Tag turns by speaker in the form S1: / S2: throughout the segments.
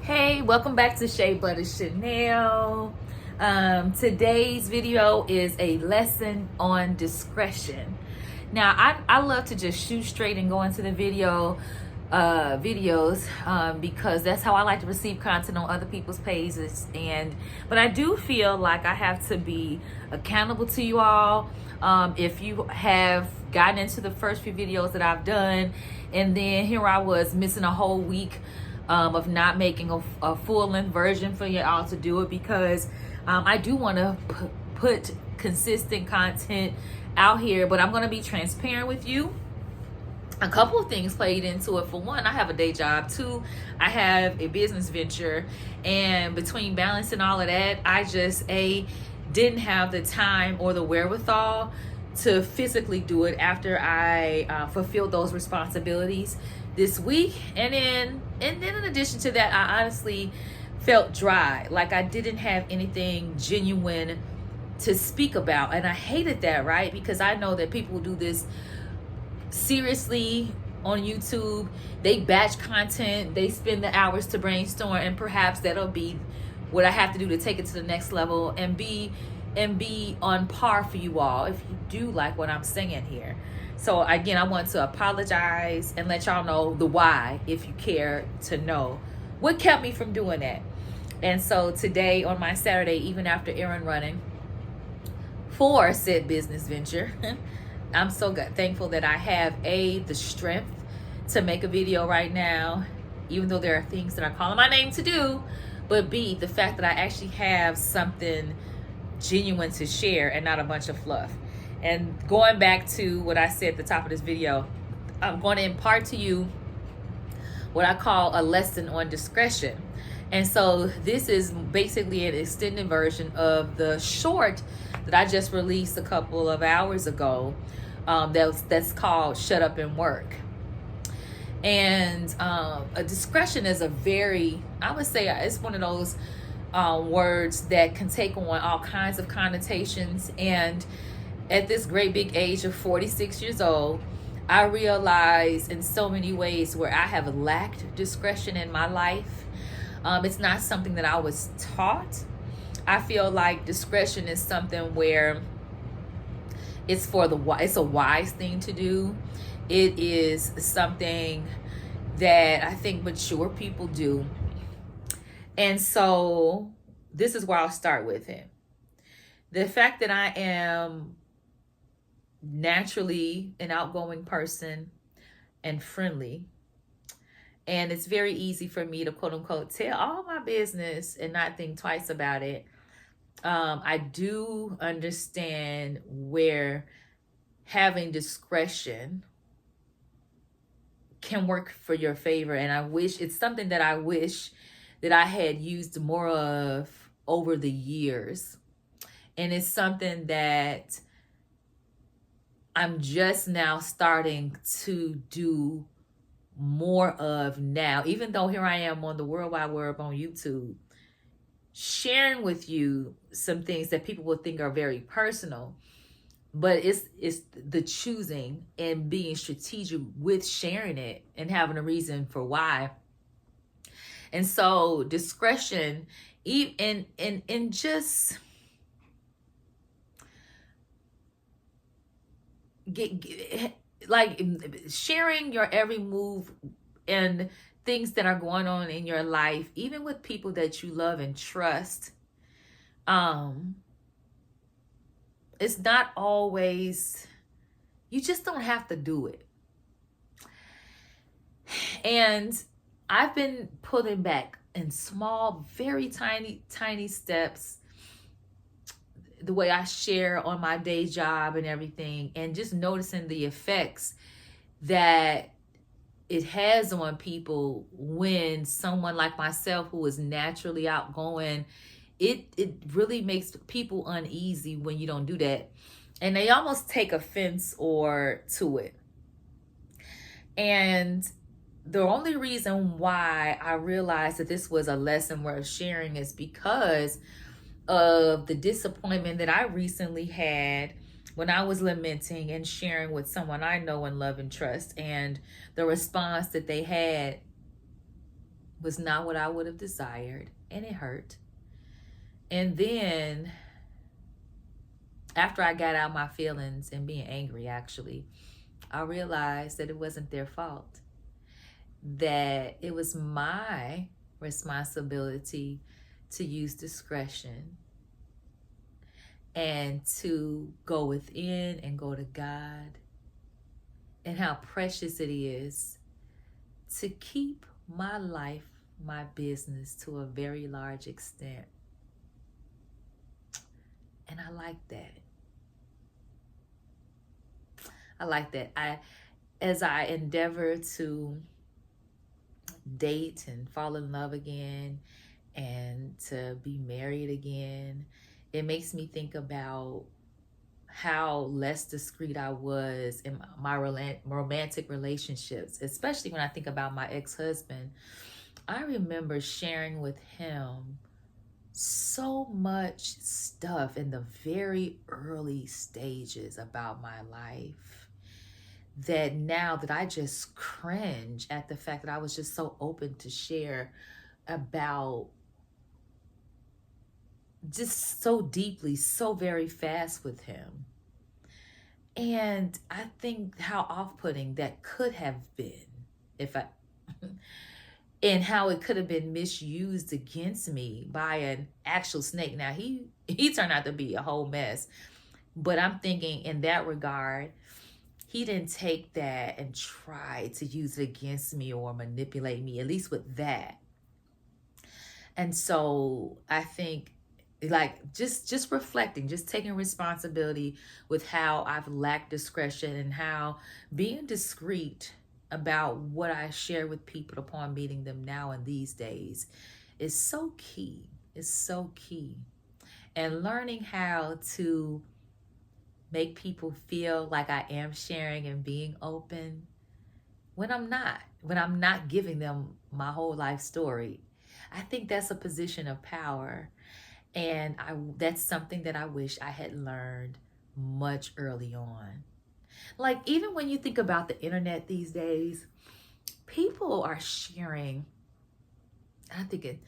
S1: Hey, welcome back to Shea Butter Chanel. Today's video is a lesson on discretion. Now, I love to just shoot straight and go into the videos because that's how I like to receive content on other people's pages. But I do feel like I have to be accountable to you all. If you have gotten into the first few videos that I've done, and then here I was missing a whole week of not making a full-length version for y'all to do it, because I do want to put consistent content out here, but I'm going to be transparent with you. A couple of things played into it. For one, I have a day job. Two, I have a business venture, and between balancing all of that, I just didn't have the time or the wherewithal to physically do it after I fulfilled those responsibilities this week. And then in addition to that, I honestly felt dry, like I didn't have anything genuine to speak about. And I hated that, right? Because I know that people do this seriously on YouTube. They batch content, they spend the hours to brainstorm, and perhaps that'll be what I have to do to take it to the next level and be on par for you all if you do like what I'm saying here. So again, I want to apologize and let y'all know the why, if you care to know what kept me from doing that. And so today on my Saturday, even after errand running for said business venture, I'm so thankful that I have the strength to make a video right now, even though there are things that are calling my name to do, but B, the fact that I actually have something genuine to share and not a bunch of fluff. And going back to what I said at the top of this video, I'm going to impart to you what I call a lesson on discretion. And so this is basically an extended version of the short that I just released a couple of hours ago, that's called Shut Up and Work. And a discretion is I would say it's one of those words that can take on all kinds of connotations. And at this great big age of 46 years old, I realize in so many ways where I have lacked discretion in my life. It's not something that I was taught. I feel like discretion is something where it's a wise thing to do. It is something that I think mature people do. And so this is where I'll start with it. The fact that I am naturally an outgoing person and friendly, and it's very easy for me to quote unquote tell all my business and not think twice about it. I do understand where having discretion can work for your favor, and it's something that I wish that I had used more of over the years. And it's something that I'm just now starting to do more of now, even though here I am on the World Wide Web on YouTube, sharing with you some things that people will think are very personal. But it's the choosing and being strategic with sharing it and having a reason for why. And so discretion, and just like sharing your every move and things that are going on in your life, even with people that you love and trust. It's not always, you just don't have to do it. And I've been pulling back in small, very tiny steps, the way I share on my day job and everything, and just noticing the effects that it has on people when someone like myself, who is naturally outgoing, it really makes people uneasy when you don't do that, and they almost take offense to it. And the only reason why I realized that this was a lesson worth sharing is because of the disappointment that I recently had when I was lamenting and sharing with someone I know and love and trust, and the response that they had was not what I would have desired, and it hurt. And then after I got out my feelings and being angry, actually, I realized that it wasn't their fault, that it was my responsibility to use discretion and to go within and go to God, and how precious it is to keep my life, my business to a very large extent. And I like that. I like that. As I endeavor to date and fall in love again and to be married again, it makes me think about how less discreet I was in my romantic relationships, especially when I think about my ex-husband. I remember sharing with him so much stuff in the very early stages about my life that now that I just cringe at the fact that I was just so open to share about just so deeply, so very fast with him. And I think how off-putting that could have been if I and how it could have been misused against me by an actual snake. Now he turned out to be a whole mess, but I'm thinking in that regard, he didn't take that and try to use it against me or manipulate me, at least with that. And so I think, like, just reflecting, just taking responsibility with how I've lacked discretion and how being discreet about what I share with people upon meeting them now in these days is so key. It's so key. And learning how to make people feel like I am sharing and being open when I'm not giving them my whole life story. I think that's a position of power. And that's something that I wish I had learned much early on. Like, even when you think about the internet these days, people are sharing, I think,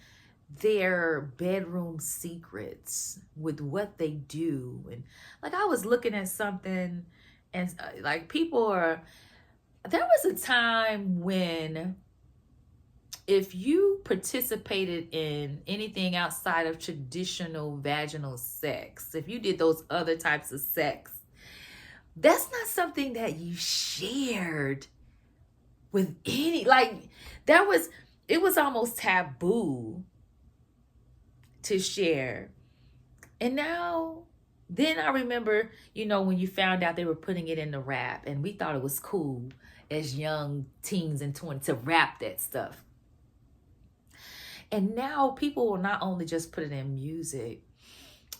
S1: their bedroom secrets with what they do. And like, I was looking at something and like there was a time when if you participated in anything outside of traditional vaginal sex, if you did those other types of sex, that's not something that you shared with it was almost taboo to share. And now, then I remember, when you found out they were putting it in the rap, and we thought it was cool as young teens and 20s to rap that stuff. And now people will not only just put it in music,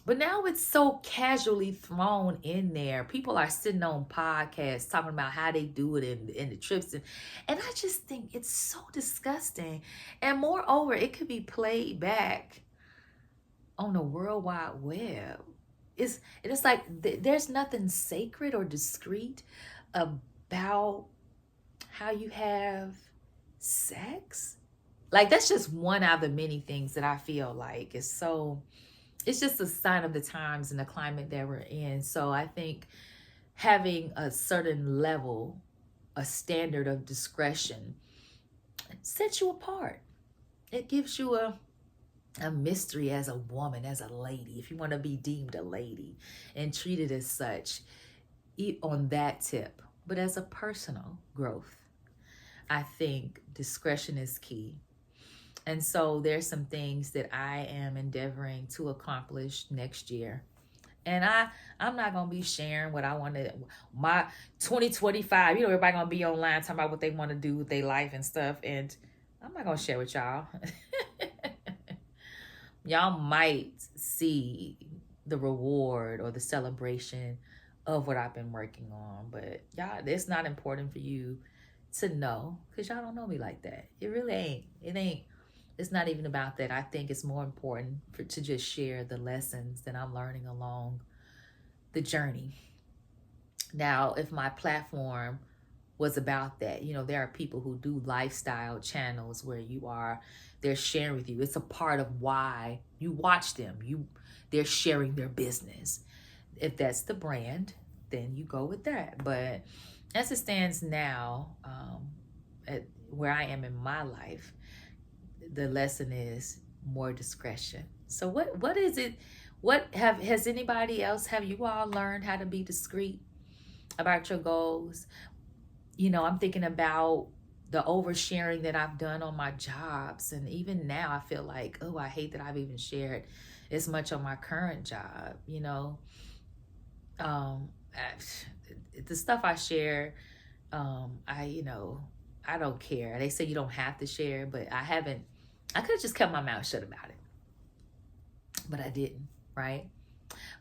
S1: but now it's so casually thrown in there. People are sitting on podcasts talking about how they do it in the trips. And I just think it's so disgusting. And moreover, it could be played back on the World Wide Web. It's like there's nothing sacred or discreet about how you have sex. Like, that's just one out of the many things that I feel like it's just a sign of the times and the climate that we're in. So I think having a certain level, a standard of discretion, sets you apart. It gives you a mystery as a woman, as a lady, if you want to be deemed a lady and treated as such on that tip. But as a personal growth, I think discretion is key. And so there's some things that I am endeavoring to accomplish next year. And I'm not going to be sharing what I want to, my 2025, everybody going to be online talking about what they want to do with their life and stuff. And I'm not going to share with y'all. Y'all might see the reward or the celebration of what I've been working on. But y'all, it's not important for you to know, because y'all don't know me like that. It really ain't. It's not even about that. I think it's more important to just share the lessons that I'm learning along the journey. Now, if my platform was about that. You know, there are people who do lifestyle channels where they're sharing with you. It's a part of why you watch them. They're sharing their business. If that's the brand, then you go with that. But as it stands now, at where I am in my life, the lesson is more discretion. So what is it? Has anybody else, have you all learned how to be discreet about your goals? You know, I'm thinking about the oversharing that I've done on my jobs. And even now I feel like, oh, I hate that I've even shared as much on my current job, you know. The stuff I share, I don't care. They say you don't have to share, but I could have just kept my mouth shut about it, but I didn't, right?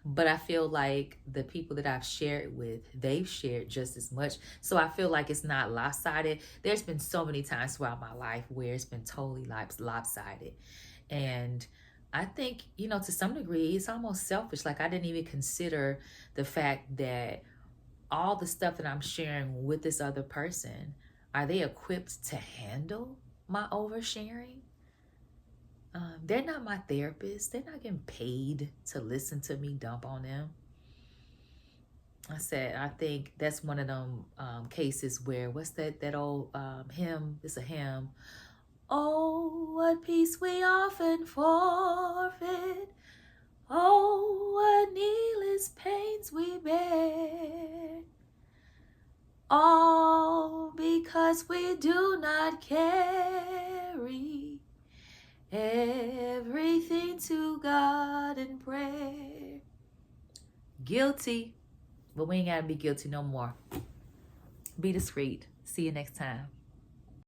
S1: But I feel like the people that I've shared with, they've shared just as much. So I feel like it's not lopsided. There's been so many times throughout my life where it's been totally lopsided. And I think, you know, to some degree, it's almost selfish. Like I didn't even consider the fact that all the stuff that I'm sharing with this other person, are they equipped to handle my oversharing? They're not my therapist. They're not getting paid to listen to me dump on them. I think that's one of them cases where, what's that old hymn? It's a hymn. Oh, what peace we often forfeit. Oh, what needless pains we bear. All because we do not carry everything to God in prayer. Guilty, but we ain't gotta be guilty no more. Be discreet. See you next time.